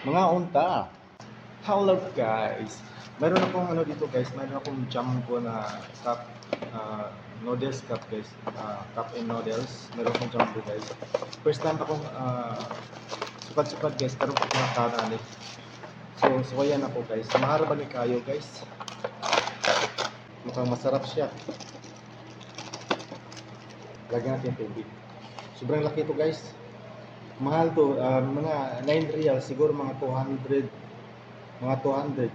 Mga unta. Hello guys. Meron akong ano dito guys, meron akong jumbo na cup noodles cup guys. Cup and noodles. Meron akong jumbo guys. First time akong sukat-sukat guys, karon ko nakakanan eh. So ayan ako guys. Mahal ba ni kayo guys? Mukhang masarap siya. Lagyan natin tubig. Sobrang laki ito guys. Mahal to, mga 9 real, siguro mga 200, mga 200.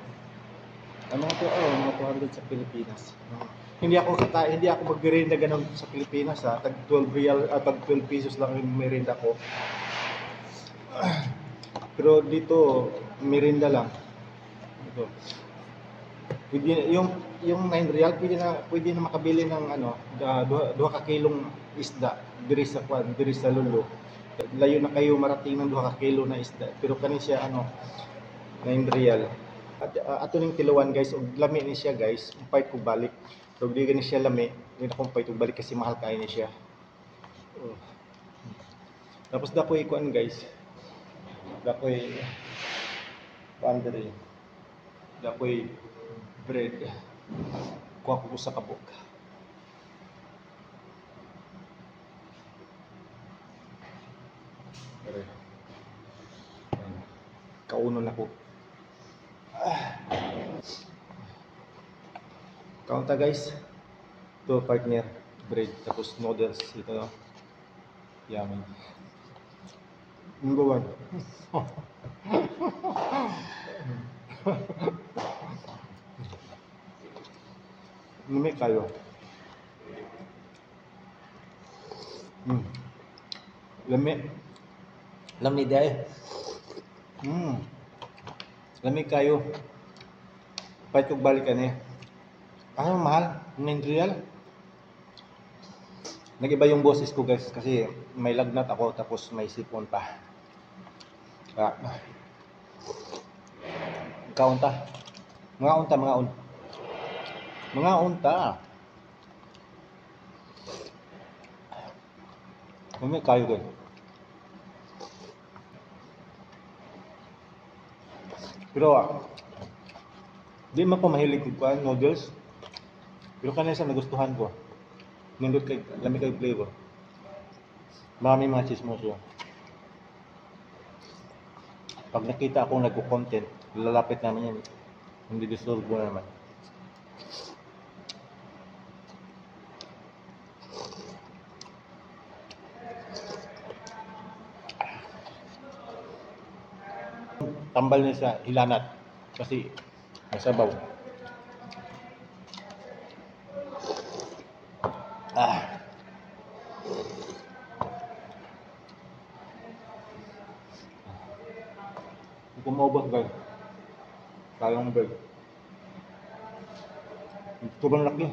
Mga 200 sa Pilipinas. Hindi ako magmerenda ganun sa Pilipinas ha. Tag 12 real, tag 12 pesos lang yung merenda ko. Pero dito, merenda lang. Ito. Yung 9 real, pwede na makabili ng ano, 2 ka kilong isda diri sa Lulo. Layo na kayo marating ng 2 ka kilo na isda. Pero kani siya ano, 9 real. At ato ning tiluan guys, og lami ni siya guys, umpay ko balik. So di gani siya lami, di na kumpay ko balik kasi mahal kay ni siya. Oh. Tapos dapoy kuan guys. Dapoy pandere. Dapoy bread. Kuha ko sa kabuk. Kaunon ako. Kaunta guys. Ito partner, bread tapos noodles ito no. Yummy. Number 1. Lami kayo. Lami. Lami dahil. Lami kayo. Pahit kong balikan eh. Ano mahal? 9 real? Nag-iba yung boses ko guys kasi may lagnat ako tapos may sipon pa. Kaunta. Mga unta. Mga unta. Lami kayo guys. Pero di man ko mahilig ko noodles. Pero kanina sa nagustuhan ko. Nindot kay lami kay flavor. Marami mga chismoso. Pag nakita akong nagko-content, lalapit namin yan. Hindi disturbo naman. Tambal niya sa hilanat kasi masabaw. Kumaubos guys. Sayang bread. Sobrang laki.